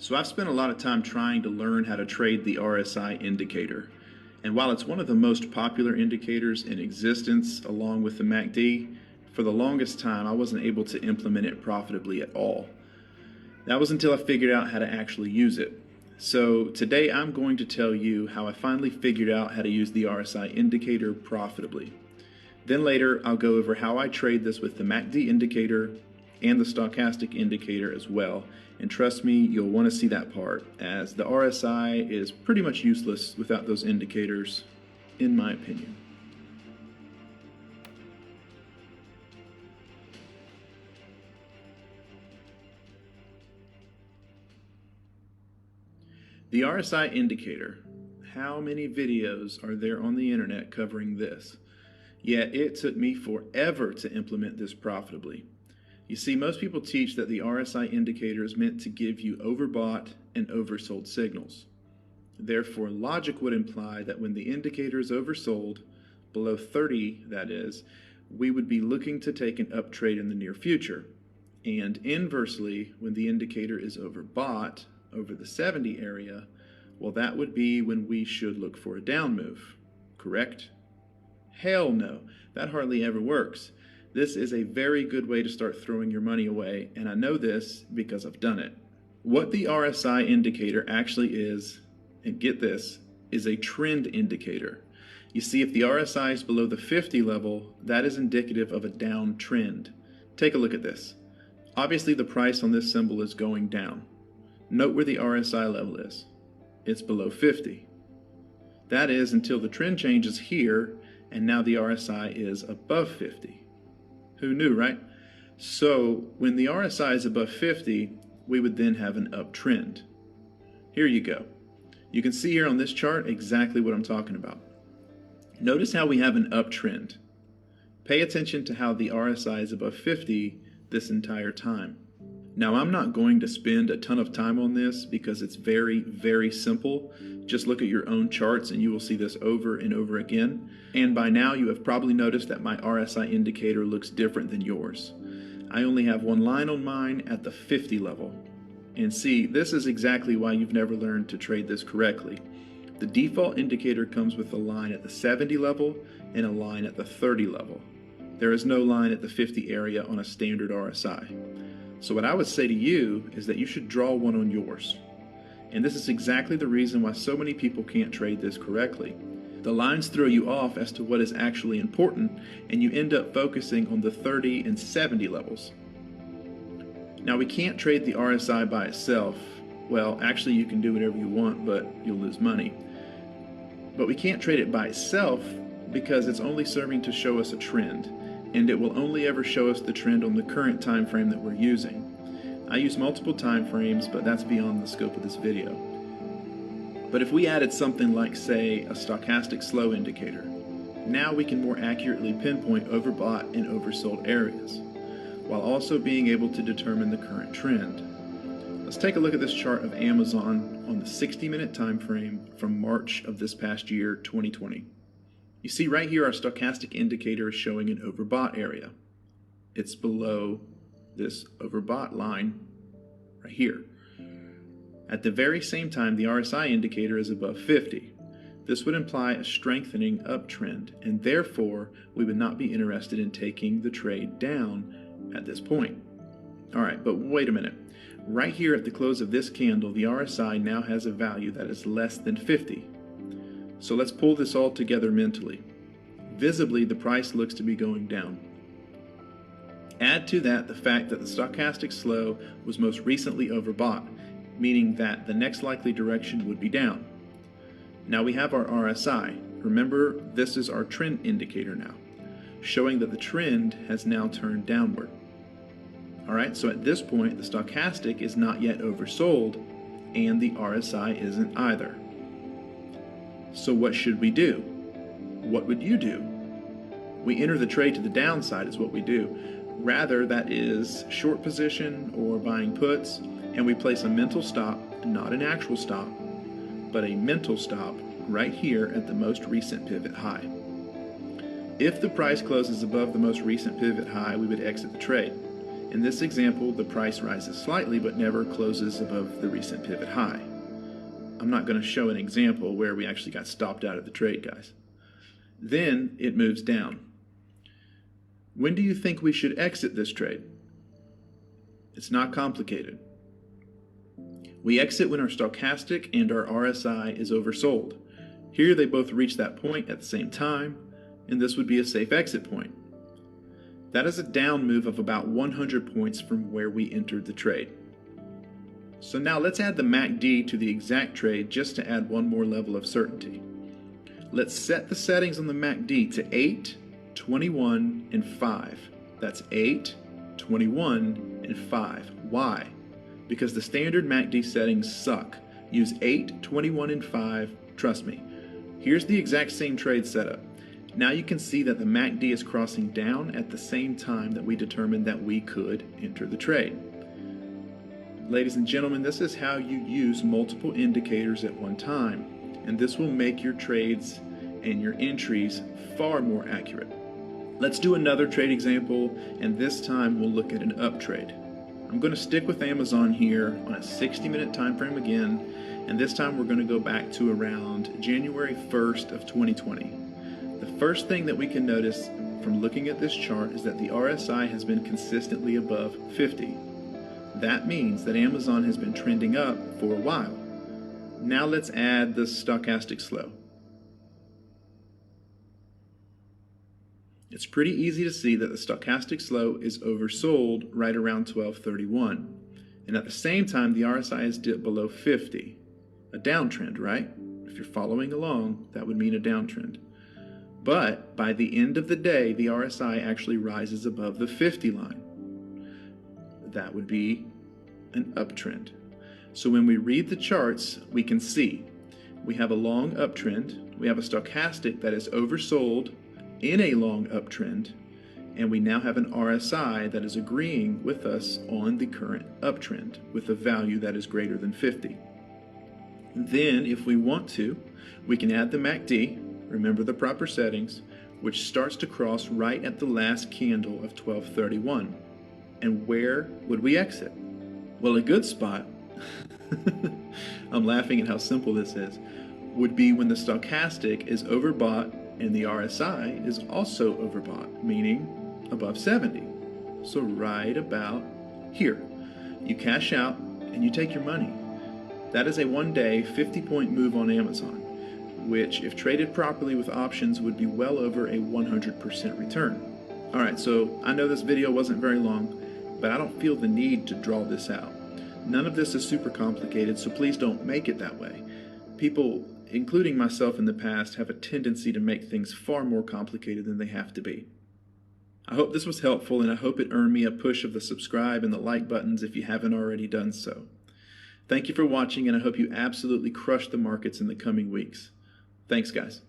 So I've spent a lot of time trying to learn how to trade the RSI indicator. And while it's one of the most popular indicators in existence along with the MACD, for the longest time I wasn't able to implement it profitably at all. That was until I figured out how to actually use it. So today I'm going to tell you how I finally figured out how to use the RSI indicator profitably. Then later I'll go over how I trade this with the MACD indicator and the stochastic indicator as well. And trust me, you'll want to see that part, as the RSI is pretty much useless without those indicators, in my opinion. The RSI indicator. How many videos are there on the internet covering this? Yet it took me forever to implement this profitably. You see, most people teach that the RSI indicator is meant to give you overbought and oversold signals. Therefore, logic would imply that when the indicator is oversold, below 30 that is, we would be looking to take an up trade in the near future. And inversely, when the indicator is overbought, over the 70 area, well, that would be when we should look for a down move, correct? Hell no, that hardly ever works. This is a very good way to start throwing your money away, and I know this because I've done it. What the RSI indicator actually is, and get this, is a trend indicator. You see, if the RSI is below the 50 level, that is indicative of a down trend. Take a look at this. Obviously, the price on this symbol is going down. Note where the RSI level is. It's below 50. That is until the trend changes here, and now the RSI is above 50. Who knew, right? So when the RSI is above 50, we would then have an uptrend. Here you go. You can see here on this chart exactly what I'm talking about. Notice how we have an uptrend. Pay attention to how the RSI is above 50 this entire time. Now, I'm not going to spend a ton of time on this because it's very, very simple. Just look at your own charts and you will see this over and over again. And by now you have probably noticed that my RSI indicator looks different than yours. I only have one line on mine at the 50 level. And see, this is exactly why you've never learned to trade this correctly. The default indicator comes with a line at the 70 level and a line at the 30 level. There is no line at the 50 area on a standard RSI. So what I would say to you is that you should draw one on yours. And this is exactly the reason why so many people can't trade this correctly. The lines throw you off as to what is actually important, and you end up focusing on the 30 and 70 levels. Now, we can't trade the RSI by itself. Well, actually you can do whatever you want, but you'll lose money. But we can't trade it by itself because it's only serving to show us a trend. And it will only ever show us the trend on the current time frame that we're using. I use multiple time frames, but that's beyond the scope of this video. But if we added something like, say, a stochastic slow indicator, now we can more accurately pinpoint overbought and oversold areas, while also being able to determine the current trend. Let's take a look at this chart of Amazon on the 60-minute time frame from March of this past year, 2020. You see right here our stochastic indicator is showing an overbought area. It's below this overbought line right here. At the very same time, the RSI indicator is above 50. This would imply a strengthening uptrend, and therefore we would not be interested in taking the trade down at this point. Alright, but wait a minute. Right here at the close of this candle, the RSI now has a value that is less than 50. So let's pull this all together mentally. Visibly, the price looks to be going down. Add to that the fact that the stochastic slow was most recently overbought, meaning that the next likely direction would be down. Now we have our RSI. Remember, this is our trend indicator now, showing that the trend has now turned downward. Alright, so at this point, the stochastic is not yet oversold, and the RSI isn't either. So what should we do? What would you do? We enter the trade to the downside is what we do. Rather, that is short position or buying puts, and we place a mental stop, not an actual stop, but a mental stop right here at the most recent pivot high. If the price closes above the most recent pivot high, we would exit the trade. In this example, the price rises slightly but never closes above the recent pivot high. I'm not going to show an example where we actually got stopped out of the trade, guys. Then it moves down. When do you think we should exit this trade? It's not complicated. We exit when our stochastic and our RSI is oversold. Here they both reach that point at the same time, and this would be a safe exit point. That is a down move of about 100 points from where we entered the trade. So now let's add the MACD to the exact trade just to add one more level of certainty. Let's set the settings on the MACD to 8, 21, and 5. That's 8, 21, and 5. Why? Because the standard MACD settings suck. Use 8, 21, and 5. Trust me. Here's the exact same trade setup. Now you can see that the MACD is crossing down at the same time that we determined that we could enter the trade. Ladies and gentlemen, this is how you use multiple indicators at one time, and this will make your trades and your entries far more accurate. Let's do another trade example, and this time we'll look at an up trade. I'm going to stick with Amazon here on a 60-minute time frame again, and this time we're going to go back to around January 1st of 2020. The first thing that we can notice from looking at this chart is that the RSI has been consistently above 50. That means that Amazon has been trending up for a while. Now let's add the stochastic slope. It's pretty easy to see that the stochastic slope is oversold right around 1231. And at the same time, the RSI has dipped below 50. A downtrend, right? If you're following along, that would mean a downtrend. But by the end of the day, the RSI actually rises above the 50 line. That would be an uptrend. So when we read the charts, we can see we have a long uptrend, we have a stochastic that is oversold in a long uptrend, and we now have an RSI that is agreeing with us on the current uptrend with a value that is greater than 50. Then, if we want to, we can add the MACD, remember the proper settings, which starts to cross right at the last candle of 1231. And where would we exit? Well, a good spot, I'm laughing at how simple this is, would be when the stochastic is overbought and the RSI is also overbought, meaning above 70. So right about here. You cash out and you take your money. That is a one-day 50-point move on Amazon, which if traded properly with options would be well over a 100% return. Alright, so I know this video wasn't very long, but I don't feel the need to draw this out. None of this is super complicated, so please don't make it that way. People, including myself in the past, have a tendency to make things far more complicated than they have to be. I hope this was helpful, and I hope it earned me a push of the subscribe and the like buttons if you haven't already done so. Thank you for watching, and I hope you absolutely crush the markets in the coming weeks. Thanks, guys.